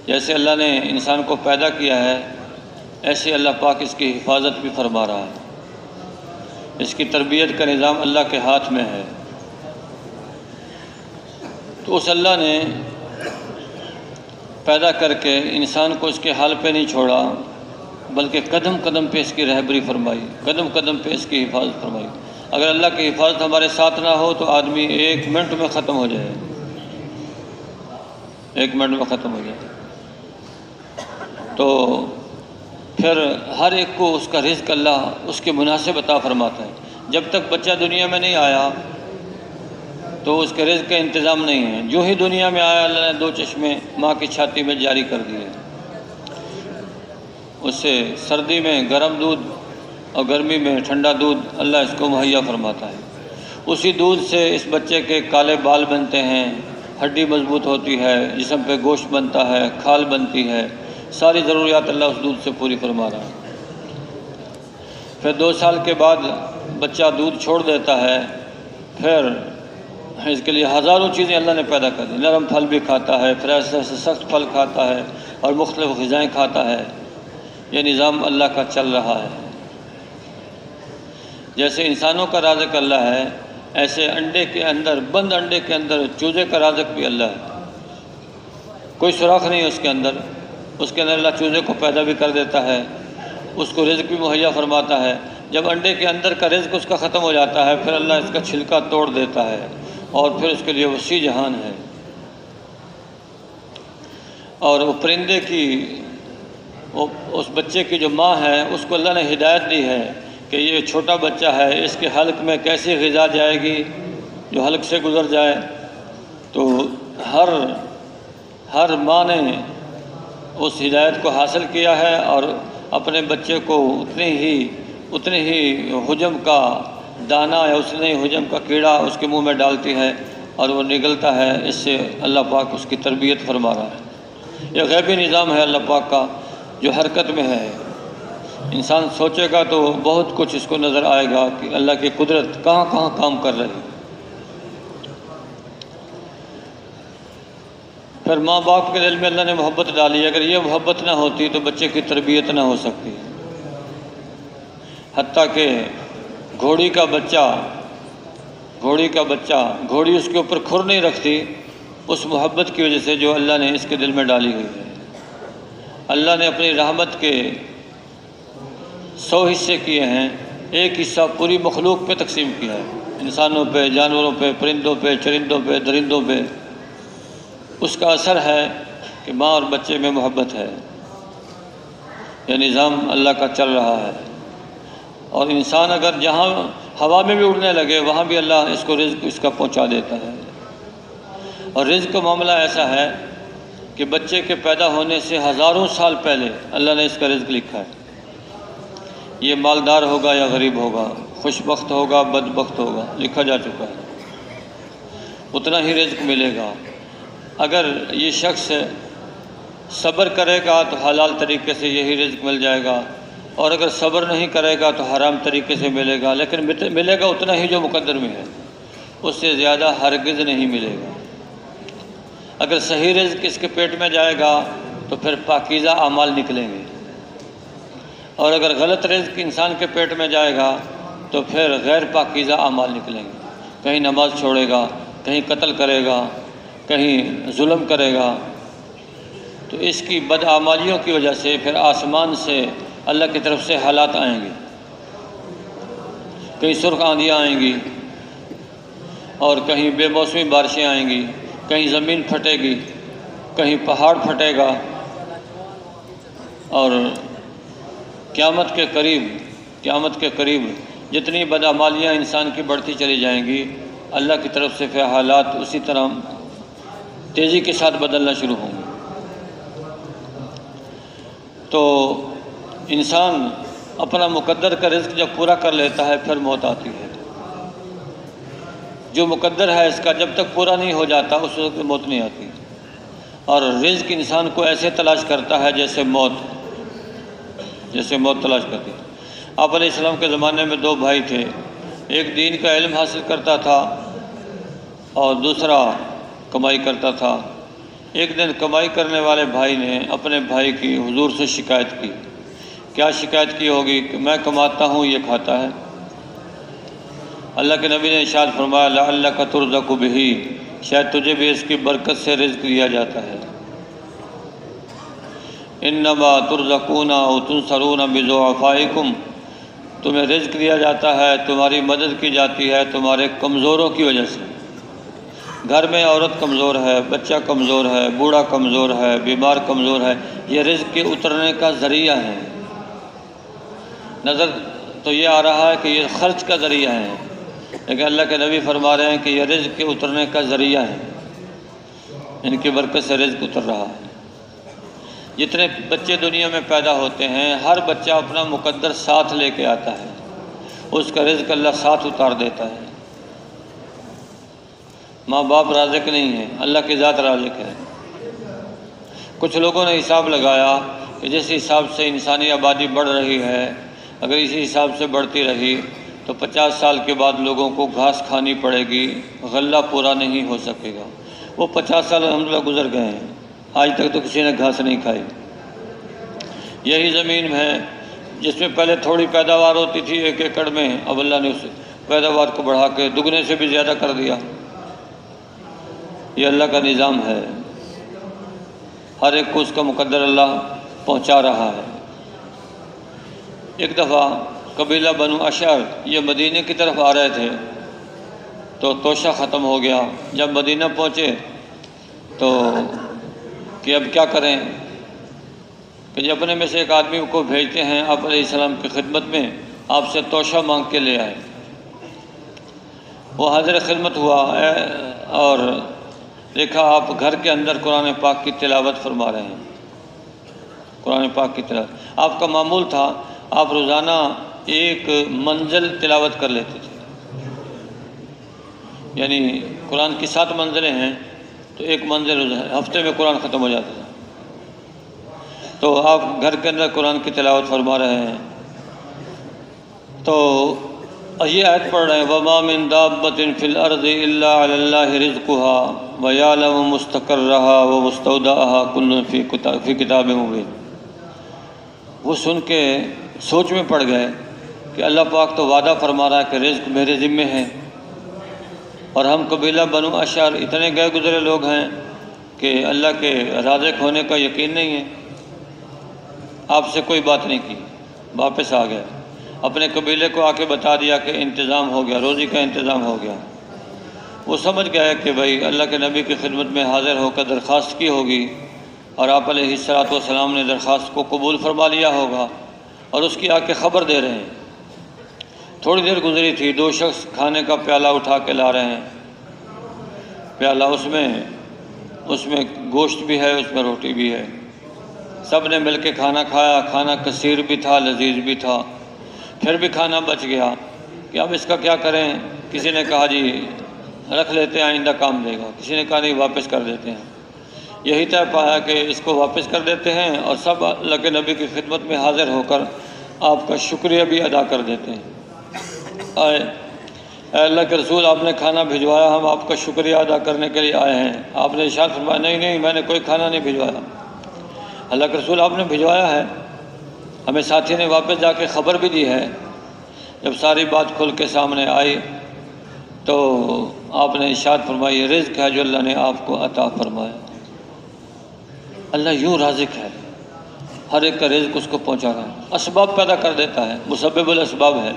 جیسے اللہ نے انسان کو پیدا کیا ہے ایسے اللہ پاک اس کی حفاظت بھی فرما رہا ہے۔ اس کی تربیت کا نظام اللہ کے ہاتھ میں ہے۔ تو اس اللہ نے پیدا کر کے انسان کو اس کے حال پہ نہیں چھوڑا، بلکہ قدم قدم پہ اس کی رہبری فرمائی، قدم قدم پہ اس کی حفاظت فرمائی۔ اگر اللہ کی حفاظت ہمارے ساتھ نہ ہو تو آدمی 1 منٹ میں ختم ہو جائے، 1 منٹ میں ختم ہو جائے۔ تو پھر ہر ایک کو اس کا رزق اللہ اس کے مناسب عطا فرماتا ہے۔ جب تک بچہ دنیا میں نہیں آیا تو اس کے رزق کا انتظام نہیں ہے۔ جو ہی دنیا میں آیا اللہ نے 2 چشمے ماں کی چھاتی میں جاری کر دیے۔ اس سے سردی میں گرم دودھ اور گرمی میں ٹھنڈا دودھ اللہ اس کو مہیا فرماتا ہے۔ اسی دودھ سے اس بچے کے کالے بال بنتے ہیں، ہڈی مضبوط ہوتی ہے، جسم پہ گوشت بنتا ہے، کھال بنتی ہے، ساری ضروریات اللہ اس دودھ سے پوری فرما رہا ہے۔ پھر 2 سال کے بعد بچہ دودھ چھوڑ دیتا ہے، پھر اس کے لیے ہزاروں چیزیں اللہ نے پیدا کر دی۔ نرم پھل بھی کھاتا ہے، پھر ایسے ایسے سخت پھل کھاتا ہے اور مختلف غذائیں کھاتا ہے۔ یہ نظام اللہ کا چل رہا ہے۔ جیسے انسانوں کا رازق اللہ ہے، ایسے انڈے کے اندر، بند انڈے کے اندر چوزے کا رازق بھی اللہ ہے۔ کوئی سوراخ نہیں ہے اس کے اندر اللہ چوزے کو پیدا بھی کر دیتا ہے، اس کو رزق بھی مہیا فرماتا ہے۔ جب انڈے کے اندر کا رزق اس کا ختم ہو جاتا ہے پھر اللہ اس کا چھلکا توڑ دیتا ہے اور پھر اس کے لیے وسیع جہان ہے۔ اور وہ پرندے کی اس بچے کی جو ماں ہے اس کو اللہ نے ہدایت دی ہے کہ یہ چھوٹا بچہ ہے، اس کے حلق میں کیسی غذا جائے گی جو حلق سے گزر جائے۔ تو ہر ماں نے اس ہدایت کو حاصل کیا ہے اور اپنے بچے کو اتنے ہی حجم کا دانہ یا اتنے ہی حجم کا کیڑا اس کے منہ میں ڈالتی ہے اور وہ نگلتا ہے۔ اس سے اللہ پاک اس کی تربیت فرما رہا ہے۔ یہ غیبی نظام ہے اللہ پاک کا جو حرکت میں ہے۔ انسان سوچے گا تو بہت کچھ اس کو نظر آئے گا کہ اللہ کی قدرت کہاں کہاں کام کر رہی ہے۔ پھر ماں باپ کے دل میں اللہ نے محبت ڈالی، اگر یہ محبت نہ ہوتی تو بچے کی تربیت نہ ہو سکتی۔ حتیٰ کہ گھوڑی کا بچہ گھوڑی اس کے اوپر کھر نہیں رکھتی، اس محبت کی وجہ سے جو اللہ نے اس کے دل میں ڈالی ہوئی ہے۔ اللہ نے اپنی رحمت کے 100 حصے کیے ہیں، ایک حصہ پوری مخلوق پہ تقسیم کیا ہے، انسانوں پہ، جانوروں پہ، پرندوں پہ، چرندوں پہ، درندوں پہ۔ اس کا اثر ہے کہ ماں اور بچے میں محبت ہے۔ یہ نظام اللہ کا چل رہا ہے۔ اور انسان اگر جہاں ہوا میں بھی اڑنے لگے وہاں بھی اللہ اس کو رزق اس کا پہنچا دیتا ہے۔ اور رزق کا معاملہ ایسا ہے کہ بچے کے پیدا ہونے سے ہزاروں سال پہلے اللہ نے اس کا رزق لکھا ہے۔ یہ مالدار ہوگا یا غریب ہوگا، خوش بخت ہوگا، بدبخت ہوگا، لکھا جا چکا ہے۔ اتنا ہی رزق ملے گا۔ اگر یہ شخص صبر کرے گا تو حلال طریقے سے یہی رزق مل جائے گا، اور اگر صبر نہیں کرے گا تو حرام طریقے سے ملے گا، لیکن ملے گا اتنا ہی جو مقدر میں ہے، اس سے زیادہ ہرگز نہیں ملے گا۔ اگر صحیح رزق اس کے پیٹ میں جائے گا تو پھر پاکیزہ اعمال نکلیں گے، اور اگر غلط رزق انسان کے پیٹ میں جائے گا تو پھر غیر پاکیزہ اعمال نکلیں گے۔ کہیں نماز چھوڑے گا، کہیں قتل کرے گا، کہیں ظلم کرے گا۔ تو اس کی بدعمالیوں کی وجہ سے پھر آسمان سے اللہ کی طرف سے حالات آئیں گے، کہیں سرخ آندھیاں آئیں گی اور کہیں بے موسمی بارشیں آئیں گی، کہیں زمین پھٹے گی، کہیں پہاڑ پھٹے گا، اور قیامت کے قریب جتنی بدعمالیاں انسان کی بڑھتی چلی جائیں گی، اللہ کی طرف سے پھر حالات اسی طرح تیزی کے ساتھ بدلنا شروع ہوں گے۔ تو انسان اپنا مقدر کا رزق جب پورا کر لیتا ہے پھر موت آتی ہے۔ جو مقدر ہے اس کا جب تک پورا نہیں ہو جاتا اس وقت موت نہیں آتی۔ اور رزق انسان کو ایسے تلاش کرتا ہے جیسے موت تلاش کرتی ہے۔ آپ علیہ السلام کے زمانے میں 2 بھائی تھے، ایک دین کا علم حاصل کرتا تھا اور دوسرا کمائی کرتا تھا۔ ایک دن کمائی کرنے والے بھائی نے اپنے بھائی کی حضور سے شکایت کی۔ کیا شکایت کی ہوگی؟ کہ میں کماتا ہوں، یہ کھاتا ہے۔ اللہ کے نبی نے ارشاد فرمایا لعلک ترزق بہ، شاید تجھے بھی اس کی برکت سے رزق دیا جاتا ہے۔ انما ترزقون او تنصرون بضعفائکم، تمہیں رزق دیا جاتا ہے، تمہاری مدد کی جاتی ہے تمہارے کمزوروں کی وجہ سے۔ گھر میں عورت کمزور ہے، بچہ کمزور ہے، بوڑھا کمزور ہے، بیمار کمزور ہے، یہ رزق کے اترنے کا ذریعہ ہے۔ نظر تو یہ آ رہا ہے کہ یہ خرچ کا ذریعہ ہے، لیکن اللہ کے نبی فرما رہے ہیں کہ یہ رزق کے اترنے کا ذریعہ ہے، ان کی برکت سے رزق اتر رہا ہے۔ جتنے بچے دنیا میں پیدا ہوتے ہیں، ہر بچہ اپنا مقدر ساتھ لے کے آتا ہے، اس کا رزق اللہ ساتھ اتار دیتا ہے۔ ماں باپ رازق نہیں ہے، اللہ کی ذات رازق ہے۔ کچھ لوگوں نے حساب لگایا کہ جس حساب سے انسانی آبادی بڑھ رہی ہے، اگر اسی حساب سے بڑھتی رہی تو 50 سال کے بعد لوگوں کو گھاس کھانی پڑے گی، غلہ پورا نہیں ہو سکے گا۔ وہ 50 سال الحمدللہ گزر گئے ہیں، آج تک تو کسی نے گھاس نہیں کھائی۔ یہی زمین ہے جس میں پہلے تھوڑی پیداوار ہوتی تھی 1 ایکڑ میں، اب اللہ نے اس پیداوار کو بڑھا کے دگنے سے بھی زیادہ کر دیا۔ یہ اللہ کا نظام ہے، ہر ایک کو اس کا مقدر اللہ پہنچا رہا ہے۔ ایک دفعہ قبیلہ بنو اشعر یہ مدینے کی طرف آ رہے تھے تو توشہ ختم ہو گیا۔ جب مدینہ پہنچے تو کہ اب کیا کریں، کہ جب اپنے میں سے ایک آدمی کو بھیجتے ہیں آپ علیہ السلام کی خدمت میں، آپ سے توشہ مانگ کے لے آئے۔ وہ حاضر خدمت ہوا اور دیکھا آپ گھر کے اندر قرآن پاک کی تلاوت فرما رہے ہیں۔ قرآن پاک کی تلاوت آپ کا معمول تھا، آپ روزانہ ایک منزل تلاوت کر لیتے تھے، یعنی قرآن کی 7 منزلیں ہیں تو ایک منزل ہفتے میں قرآن ختم ہو جاتا تھا۔ تو آپ گھر کے اندر قرآن کی تلاوت فرما رہے ہیں تو یہ آیت پڑھ رہے ہیں وَمَا مِن دَابَّةٍ فِي الْأَرْضِ إِلَّا عَلَى اللَّهِ رِزْقُهَا وَيَعْلَمُ مُسْتَقَرَّهَا وَمُسْتَوْدَعَهَا كُلٌّ فِي كِتَابٍ مُبِينٍ۔ وہ سن کے سوچ میں پڑ گئے کہ اللہ پاک تو وعدہ فرما رہا ہے کہ رزق میرے ذمے ہے، اور ہم قبیلہ بنو اشعر اتنے گئے گزرے لوگ ہیں کہ اللہ کے رازق ہونے کا یقین نہیں ہے۔ آپ سے کوئی بات نہیں کی، واپس آ گئے، اپنے قبیلے کو آ کے بتا دیا کہ انتظام ہو گیا، روزی کا انتظام ہو گیا۔ وہ سمجھ گئے کہ بھائی اللہ کے نبی کی خدمت میں حاضر ہو کر درخواست کی ہوگی اور آپ علیہ السلام نے درخواست کو قبول فرما لیا ہوگا اور اس کی آ کے خبر دے رہے ہیں۔ تھوڑی دیر گزری تھی، 2 شخص کھانے کا پیالہ اٹھا کے لا رہے ہیں۔ پیالہ اس میں گوشت بھی ہے، اس میں روٹی بھی ہے۔ سب نے مل کے کھانا کھایا، کھانا کثیر بھی تھا، لذیذ بھی تھا۔ پھر بھی کھانا بچ گیا کہ اب اس کا کیا کریں۔ کسی نے کہا جی رکھ لیتے ہیں، آئندہ کام دے گا۔ کسی نے کہا نہیں، واپس کر دیتے ہیں۔ یہی طے پایا کہ اس کو واپس کر دیتے ہیں اور سب اللہ کے نبی کی خدمت میں حاضر ہو کر آپ کا شکریہ بھی ادا کر دیتے ہیں۔ اے اللہ کے رسول، آپ نے کھانا بھجوایا، ہم آپ کا شکریہ ادا کرنے کے لیے آئے ہیں۔ آپ نے ارشاد فرمایا نہیں، میں نے کوئی کھانا نہیں بھجوایا۔ اللہ کے رسول آپ نے بھجوایا ہے، ہمیں ساتھی نے واپس جا کے خبر بھی دی ہے۔ جب ساری بات کھل کے سامنے آئی تو آپ نے ارشاد فرمایا یہ رزق ہے جو اللہ نے آپ کو عطا فرمایا۔ اللہ یوں رازق ہے، ہر ایک کا رزق اس کو پہنچا رہا ہے، اسباب پیدا کر دیتا ہے، مسبب الاسباب ہے۔